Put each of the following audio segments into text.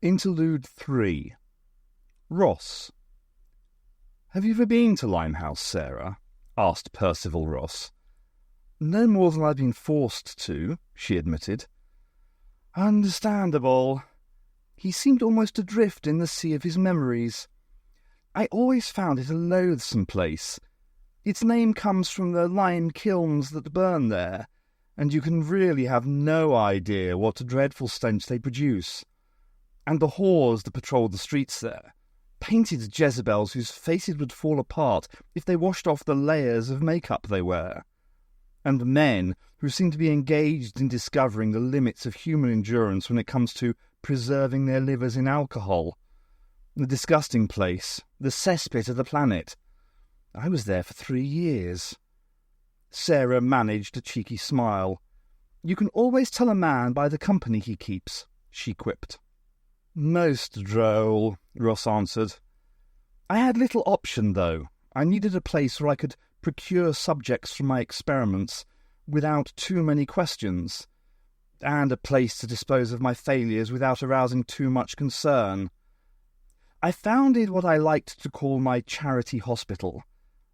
Interlude 3. Ross. "Have you ever been to Limehouse, Sarah?" asked Percival Ross. "No more than I've been forced to," she admitted. "Understandable." He seemed almost adrift in the sea of his memories. "I always found it a loathsome place. Its name comes from the lime kilns that burn there, and you can really have no idea what a dreadful stench they produce. And the whores that patrolled the streets there, painted Jezebels whose faces would fall apart if they washed off the layers of makeup they wear. And men who seem to be engaged in discovering the limits of human endurance when it comes to preserving their livers in alcohol. The disgusting place, the cesspit of the planet. I was there for 3 years. Sarah managed a cheeky smile. "You can always tell a man by the company he keeps," she quipped. "Most droll," Ross answered. "I had little option, though. I needed a place where I could procure subjects for my experiments without too many questions, and a place to dispose of my failures without arousing too much concern. I founded what I liked to call my charity hospital,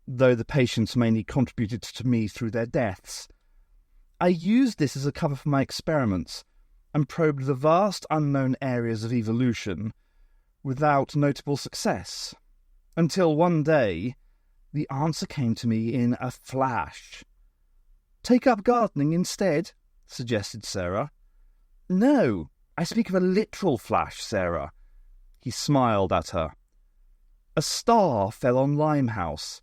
though the patients mainly contributed to me through their deaths. I used this as a cover for my experiments, and probed the vast unknown areas of evolution without notable success, until one day the answer came to me in a flash." "Take up gardening instead," suggested Sarah. "No, I speak of a literal flash, Sarah." He smiled at her. "A star fell on Limehouse.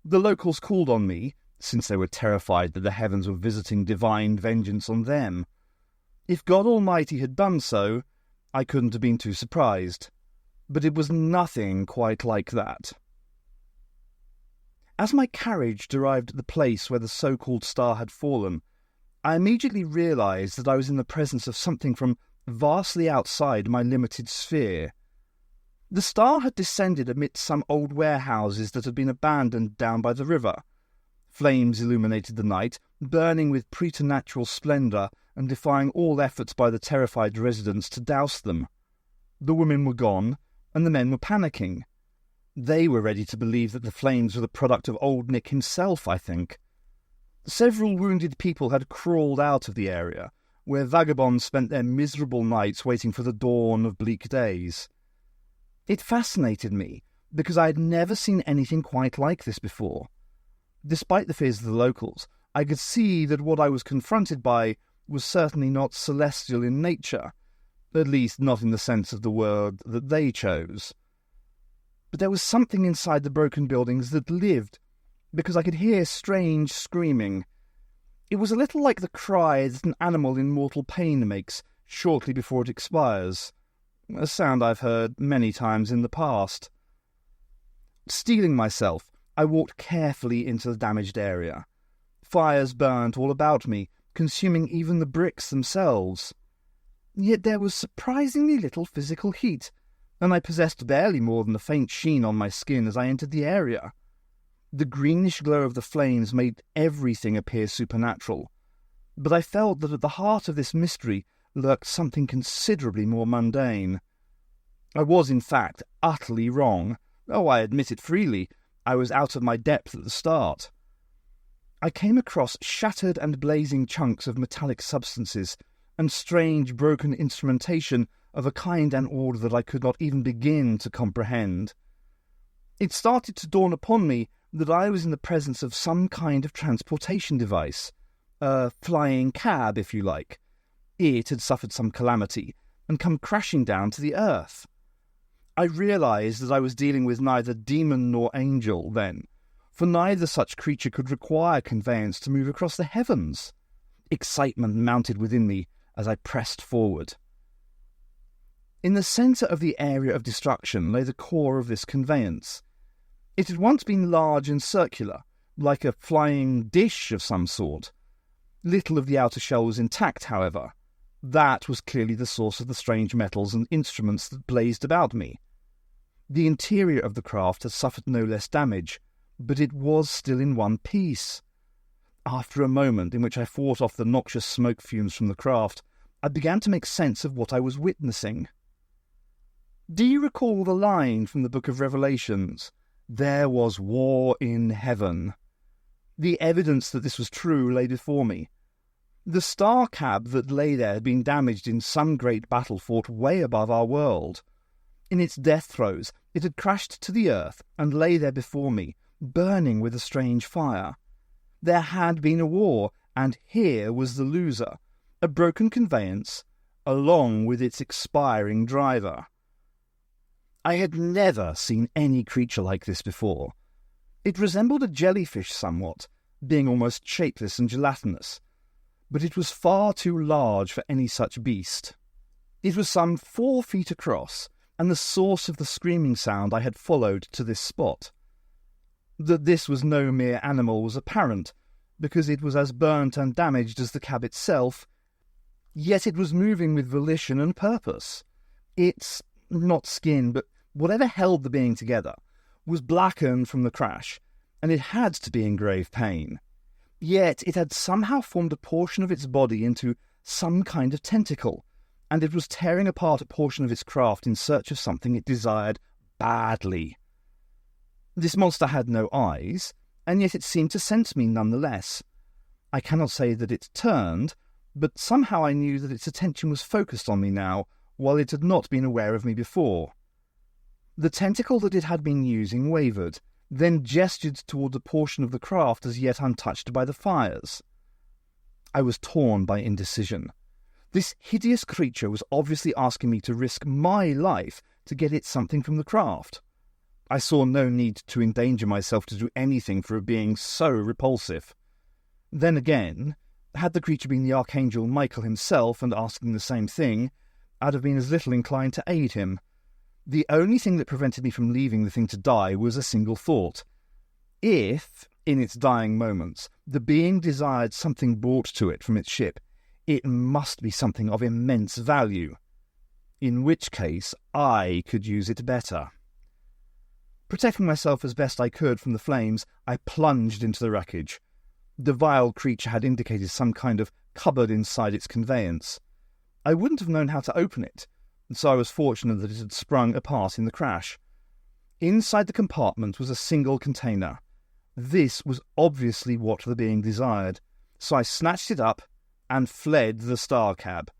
The locals called on me, since they were terrified that the heavens were visiting divine vengeance on them. If God Almighty had done so, I couldn't have been too surprised. But it was nothing quite like that." As my carriage arrived at the place where the so-called star had fallen, I immediately realized that I was in the presence of something from vastly outside my limited sphere. The star had descended amidst some old warehouses that had been abandoned down by the river. Flames illuminated the night, burning with preternatural splendor and defying all efforts by the terrified residents to douse them. The women were gone, and the men were panicking. They were ready to believe that the flames were the product of Old Nick himself, I think. Several wounded people had crawled out of the area, where vagabonds spent their miserable nights waiting for the dawn of bleak days. It fascinated me, because I had never seen anything quite like this before. Despite the fears of the locals, I could see that what I was confronted by was certainly not celestial in nature, at least not in the sense of the word that they chose. But there was something inside the broken buildings that lived, because I could hear strange screaming. It was a little like the cry that an animal in mortal pain makes shortly before it expires, a sound I've heard many times in the past. Steeling myself, I walked carefully into the damaged area. Fires burnt all about me, consuming even the bricks themselves. Yet there was surprisingly little physical heat, and I possessed barely more than a faint sheen on my skin as I entered the area. The greenish glow of the flames made everything appear supernatural, but I felt that at the heart of this mystery lurked something considerably more mundane. I was, in fact, utterly wrong. Oh, I admit it freely. I was out of my depth at the start. I came across shattered and blazing chunks of metallic substances and strange broken instrumentation of a kind and order that I could not even begin to comprehend. It started to dawn upon me that I was in the presence of some kind of transportation device, a flying cab, if you like. It had suffered some calamity and come crashing down to the earth. I realized that I was dealing with neither demon nor angel then, for neither such creature could require conveyance to move across the heavens. Excitement mounted within me as I pressed forward. In the centre of the area of destruction lay the core of this conveyance. It had once been large and circular, like a flying dish of some sort. Little of the outer shell was intact, however. That was clearly the source of the strange metals and instruments that blazed about me. The interior of the craft had suffered no less damage, but it was still in one piece. After a moment in which I fought off the noxious smoke fumes from the craft, I began to make sense of what I was witnessing. Do you recall the line from the book of Revelations? There was war in heaven. The evidence that this was true lay before me. The star cab that lay there had been damaged in some great battle fought way above our world. In its death throes, it had crashed to the earth and lay there before me, burning with a strange fire. There had been a war, and here was the loser, a broken conveyance, along with its expiring driver. I had never seen any creature like this before. It resembled a jellyfish somewhat, being almost shapeless and gelatinous, but it was far too large for any such beast. It was some 4 feet across, and the source of the screaming sound I had followed to this spot. That this was no mere animal was apparent, because it was as burnt and damaged as the cab itself, yet it was moving with volition and purpose. Its, not skin, but whatever held the being together, was blackened from the crash, and it had to be in grave pain. Yet it had somehow formed a portion of its body into some kind of tentacle, and it was tearing apart a portion of its craft in search of something it desired badly. This monster had no eyes, and yet it seemed to sense me nonetheless. I cannot say that it turned, but somehow I knew that its attention was focused on me now, while it had not been aware of me before. The tentacle that it had been using wavered, then gestured toward a portion of the craft as yet untouched by the fires. I was torn by indecision. This hideous creature was obviously asking me to risk my life to get it something from the craft. I saw no need to endanger myself to do anything for a being so repulsive. Then again, had the creature been the Archangel Michael himself and asking the same thing, I'd have been as little inclined to aid him. The only thing that prevented me from leaving the thing to die was a single thought. If, in its dying moments, the being desired something brought to it from its ship, it must be something of immense value, in which case I could use it better. Protecting myself as best I could from the flames, I plunged into the wreckage. The vile creature had indicated some kind of cupboard inside its conveyance. I wouldn't have known how to open it, and so I was fortunate that it had sprung apart in the crash. Inside the compartment was a single container. This was obviously what the being desired, so I snatched it up and fled the star cab.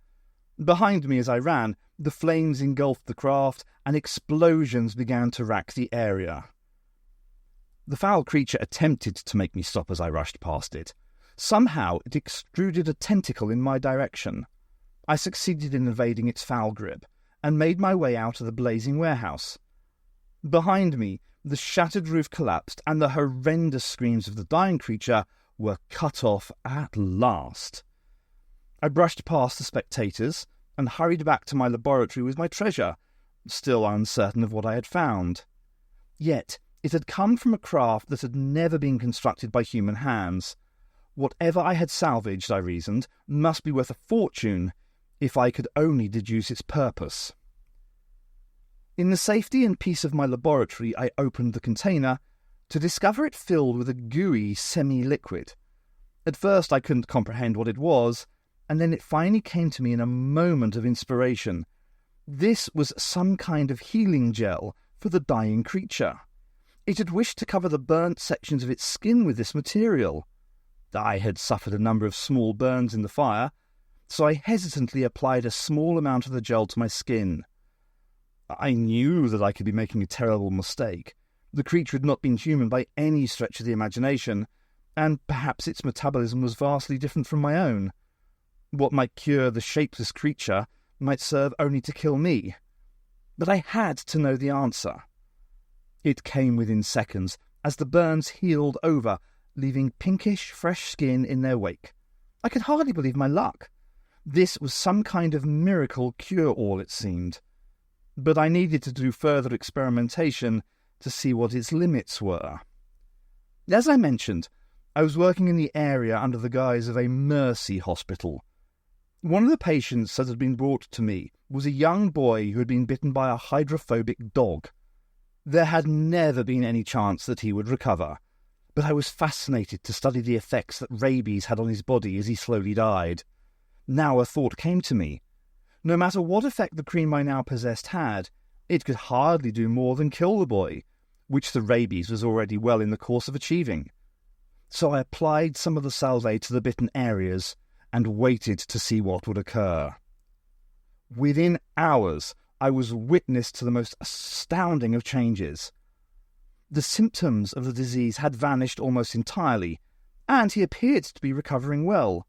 Behind me as I ran, the flames engulfed the craft, and explosions began to rack the area. The foul creature attempted to make me stop as I rushed past it. Somehow it extruded a tentacle in my direction. I succeeded in evading its foul grip, and made my way out of the blazing warehouse. Behind me, the shattered roof collapsed, and the horrendous screams of the dying creature were cut off at last. I brushed past the spectators, and hurried back to my laboratory with my treasure, still uncertain of what I had found. Yet it had come from a craft that had never been constructed by human hands. Whatever I had salvaged, I reasoned, must be worth a fortune, if I could only deduce its purpose. In the safety and peace of my laboratory, I opened the container, to discover it filled with a gooey semi-liquid. At first I couldn't comprehend what it was, and then it finally came to me in a moment of inspiration. This was some kind of healing gel for the dying creature. It had wished to cover the burnt sections of its skin with this material. I had suffered a number of small burns in the fire, so I hesitantly applied a small amount of the gel to my skin. I knew that I could be making a terrible mistake. The creature had not been human by any stretch of the imagination, and perhaps its metabolism was vastly different from my own. What might cure the shapeless creature might serve only to kill me. But I had to know the answer. It came within seconds, as the burns healed over, leaving pinkish, fresh skin in their wake. I could hardly believe my luck. This was some kind of miracle cure-all, it seemed. But I needed to do further experimentation to see what its limits were. As I mentioned, I was working in the area under the guise of a mercy hospital. One of the patients that had been brought to me was a young boy who had been bitten by a hydrophobic dog. There had never been any chance that he would recover, but I was fascinated to study the effects that rabies had on his body as he slowly died. Now a thought came to me. No matter what effect the cream I now possessed had, It could hardly do more than kill the boy, which the rabies was already well in the course of achieving. So I applied some of the salve to the bitten areas and waited to see what would occur. Within hours, I was witness to the most astounding of changes. The symptoms of the disease had vanished almost entirely, and he appeared to be recovering well.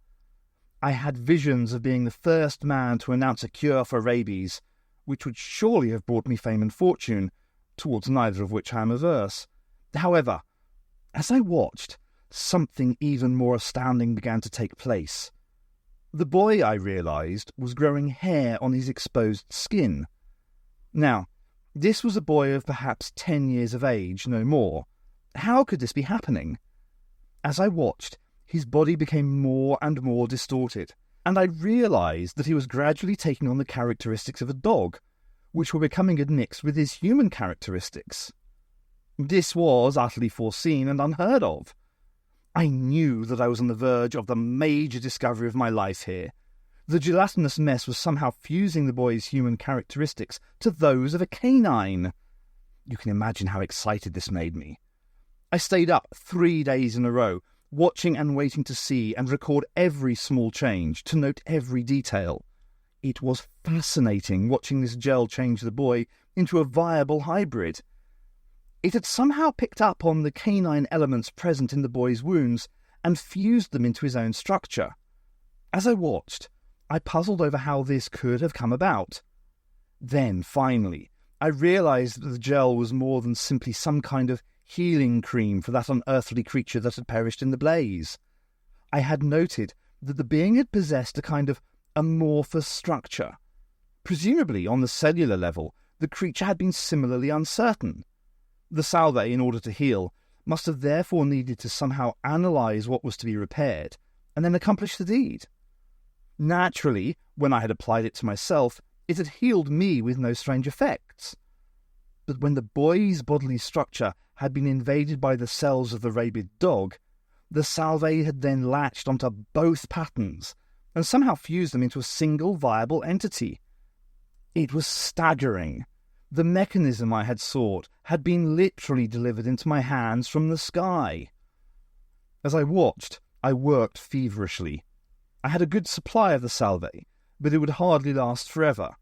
I had visions of being the first man to announce a cure for rabies, which would surely have brought me fame and fortune, towards neither of which I am averse. However, as I watched, something even more astounding began to take place. The boy, I realized, was growing hair on his exposed skin. Now, this was a boy of perhaps 10 years of age, no more. How could this be happening? As I watched, his body became more and more distorted, and I realized that he was gradually taking on the characteristics of a dog, which were becoming admixed with his human characteristics. This was utterly foreseen and unheard of. I knew that I was on the verge of the major discovery of my life here. The gelatinous mess was somehow fusing the boy's human characteristics to those of a canine. You can imagine how excited this made me. I stayed up 3 days in a row, watching and waiting to see and record every small change, to note every detail. It was fascinating watching this gel change the boy into a viable hybrid. It had somehow picked up on the canine elements present in the boy's wounds and fused them into his own structure. As I watched, I puzzled over how this could have come about. Then, finally, I realized that the gel was more than simply some kind of healing cream for that unearthly creature that had perished in the blaze. I had noted that the being had possessed a kind of amorphous structure. Presumably, on the cellular level, the creature had been similarly uncertain. The salve, in order to heal, must have therefore needed to somehow analyse what was to be repaired, and then accomplish the deed. Naturally, when I had applied it to myself, it had healed me with no strange effects. But when the boy's bodily structure had been invaded by the cells of the rabid dog, the salve had then latched onto both patterns, and somehow fused them into a single viable entity. It was staggering. The mechanism I had sought had been literally delivered into my hands from the sky. As I watched, I worked feverishly. I had a good supply of the salve, but it would hardly last forever.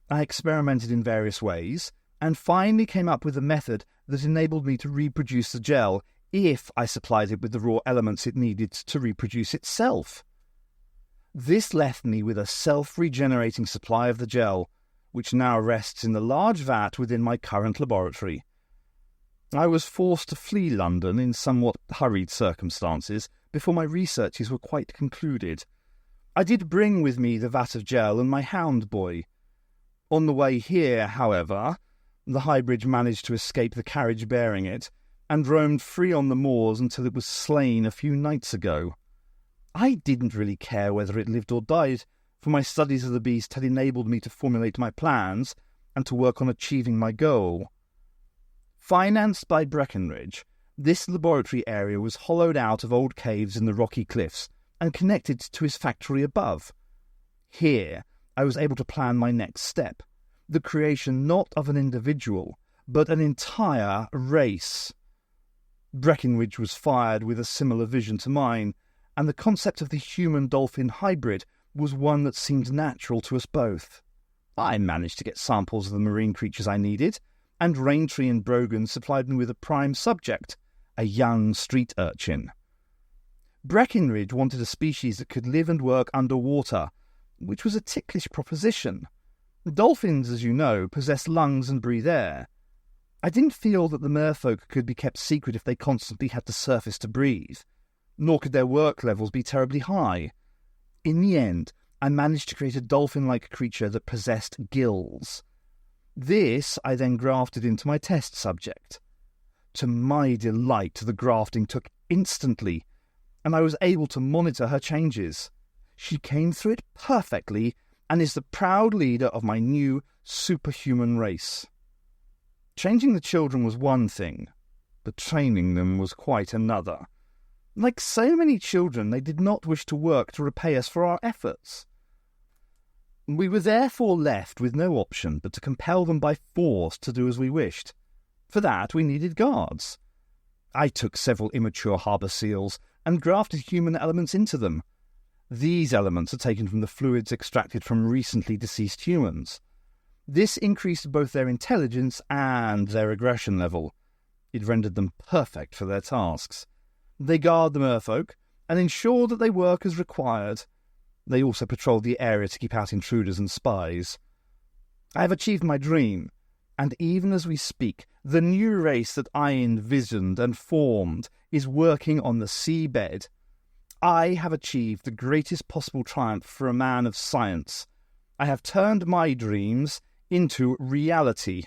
I experimented in various ways, and finally came up with a method that enabled me to reproduce the gel if I supplied it with the raw elements it needed to reproduce itself. This left me with a self-regenerating supply of the gel, which now rests in the large vat within my current laboratory. I was forced to flee London in somewhat hurried circumstances before my researches were quite concluded. I did bring with me the vat of gel and my hound boy. On the way here, however, the hybrid managed to escape the carriage bearing it, and roamed free on the moors until it was slain a few nights ago. I didn't really care whether it lived or died, for my studies of the beast had enabled me to formulate my plans and to work on achieving my goal. Financed by Breckenridge, this laboratory area was hollowed out of old caves in the rocky cliffs and connected to his factory above. Here, I was able to plan my next step, the creation not of an individual, but an entire race. Breckenridge was fired with a similar vision to mine, and the concept of the human-dolphin hybrid was one that seemed natural to us both. I managed to get samples of the marine creatures I needed, and Raintree and Brogan supplied me with a prime subject, a young street urchin. Breckenridge wanted a species that could live and work underwater, which was a ticklish proposition. Dolphins, as you know, possess lungs and breathe air. I didn't feel that the merfolk could be kept secret if they constantly had to surface to breathe, nor could their work levels be terribly high. In the end, I managed to create a dolphin-like creature that possessed gills. This I then grafted into my test subject. To my delight, the grafting took instantly, and I was able to monitor her changes. She came through it perfectly, and is the proud leader of my new superhuman race. Changing the children was one thing, but training them was quite another. Like so many children, they did not wish to work to repay us for our efforts. We were therefore left with no option but to compel them by force to do as we wished. For that we needed guards. I took several immature harbour seals and grafted human elements into them. These elements are taken from the fluids extracted from recently deceased humans. This increased both their intelligence and their aggression level. It rendered them perfect for their tasks. They guard the merfolk and ensure that they work as required. They also patrol the area to keep out intruders and spies. I have achieved my dream, and even as we speak, the new race that I envisioned and formed is working on the seabed. I have achieved the greatest possible triumph for a man of science. I have turned my dreams into reality.